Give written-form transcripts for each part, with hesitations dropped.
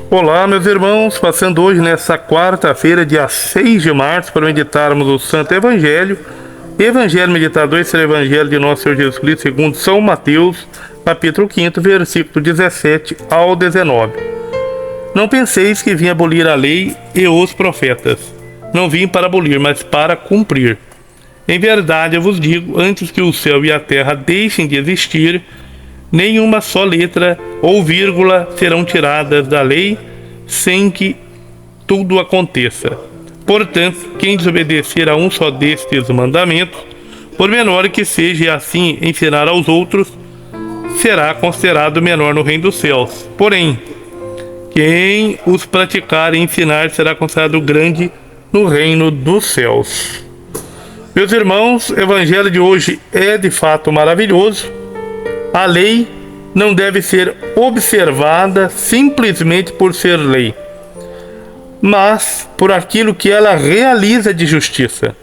Olá, meus irmãos, passando hoje nessa quarta-feira, dia 6 de março, para meditarmos o Santo Evangelho. Evangelho meditado, esse é o Evangelho de nosso Senhor Jesus Cristo, segundo São Mateus, capítulo 5, versículo 17 ao 19. Não penseis que vim abolir a lei e os profetas. Não vim para abolir, mas para cumprir. Em verdade, eu vos digo, antes que o céu e a terra deixem de existir, nenhuma só letra ou vírgula serão tiradas da lei sem que tudo aconteça. Portanto, quem desobedecer a um só destes mandamentos, por menor que seja, e assim ensinar aos outros, será considerado menor no reino dos céus. Porém, quem os praticar e ensinar será considerado grande no reino dos céus. Meus irmãos, o evangelho de hoje é de fato maravilhoso. A lei não deve ser observada simplesmente por ser lei, mas por aquilo que ela realiza de justiça.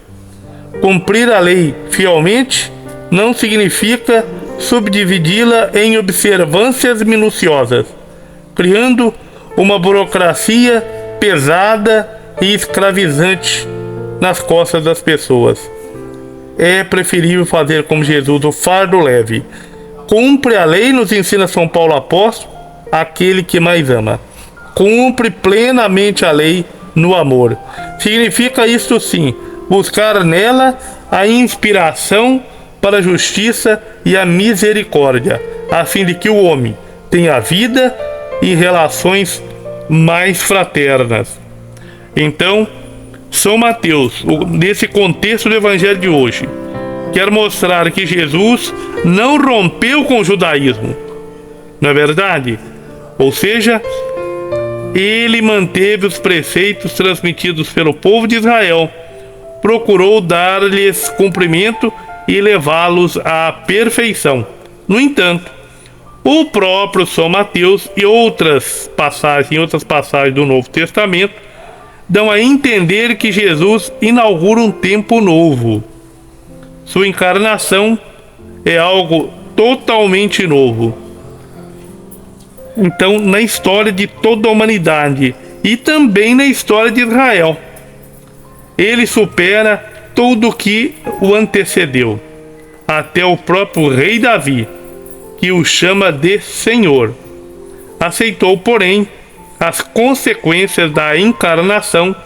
Cumprir a lei fielmente não significa subdividi-la em observâncias minuciosas, criando uma burocracia pesada e escravizante nas costas das pessoas. É preferível fazer como Jesus, o fardo leve. Cumpre a lei, nos ensina São Paulo apóstolo, aquele que mais ama. Cumpre plenamente a lei no amor. Significa isto sim, buscar nela a inspiração para a justiça e a misericórdia, a fim de que o homem tenha vida e relações mais fraternas. Então, São Mateus, nesse contexto do Evangelho de hoje, quer mostrar que Jesus não rompeu com o judaísmo, não é verdade? Ou seja, ele manteve os preceitos transmitidos pelo povo de Israel, procurou dar-lhes cumprimento e levá-los à perfeição. No entanto, o próprio São Mateus e outras passagens do Novo Testamento dão a entender que Jesus inaugura um tempo novo. Sua encarnação é algo totalmente novo. Então, na história de toda a humanidade e também na história de Israel, ele supera tudo o que o antecedeu, até o próprio rei Davi, que o chama de Senhor. Aceitou, porém, as consequências da encarnação,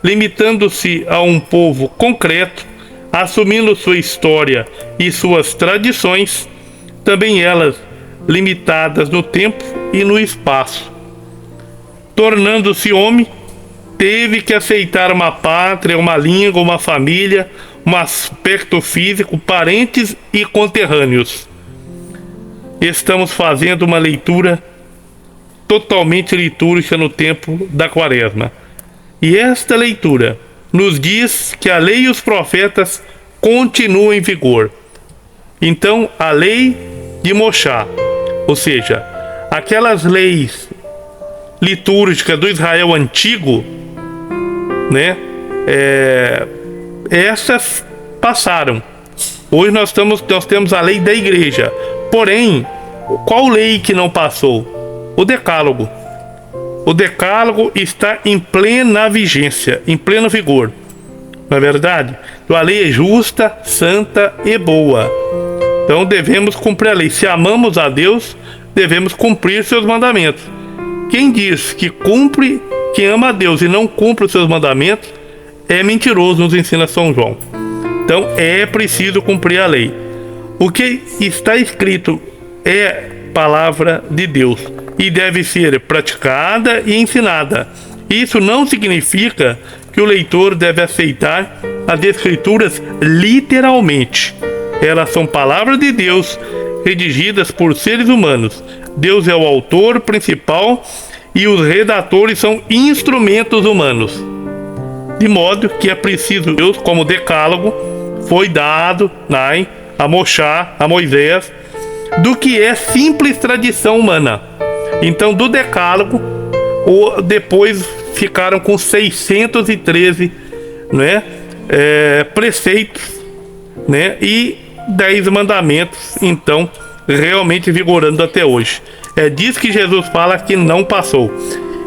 limitando-se a um povo concreto, assumindo sua história e suas tradições, também elas limitadas no tempo e no espaço. Tornando-se homem, teve que aceitar uma pátria, uma língua, uma família, um aspecto físico, parentes e conterrâneos. Estamos fazendo uma leitura totalmente litúrgica no tempo da Quaresma. E esta leitura nos diz que a lei e os profetas continuam em vigor. Então, a lei de Moshá, ou seja, aquelas leis litúrgicas do Israel antigo, né? Essas passaram. Hoje nós temos a lei da igreja. Porém, qual lei que não passou? O Decálogo. O Decálogo está em plena vigência, em pleno vigor. Não é verdade? Então a lei é justa, santa e boa. Então devemos cumprir a lei. Se amamos a Deus, devemos cumprir seus mandamentos. Quem diz que cumpre, quem ama a Deus e não cumpre os seus mandamentos, é mentiroso, nos ensina São João. Então é preciso cumprir a lei. O que está escrito é palavra de Deus e deve ser praticada e ensinada. Isso não significa que o leitor deve aceitar as escrituras literalmente. Elas são palavras de Deus redigidas por seres humanos. Deus é o autor principal e os redatores são instrumentos humanos. De modo que é preciso Deus, como Decálogo, foi dado a Moshá, a Moisés, do que é simples tradição humana. Então, do Decálogo, depois ficaram com 613, né, preceitos, né, e 10 mandamentos, então, realmente vigorando até hoje. É disso que Jesus fala que não passou.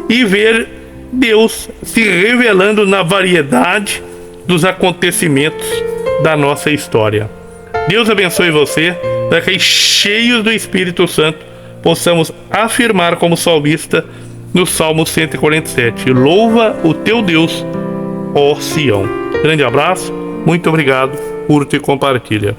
E ver Deus se revelando na variedade dos acontecimentos da nossa história. Deus abençoe você, para que cheios do Espírito Santo possamos afirmar como salmista no Salmo 147: louva o teu Deus, ó Sião. Grande abraço, muito obrigado, curta e compartilha.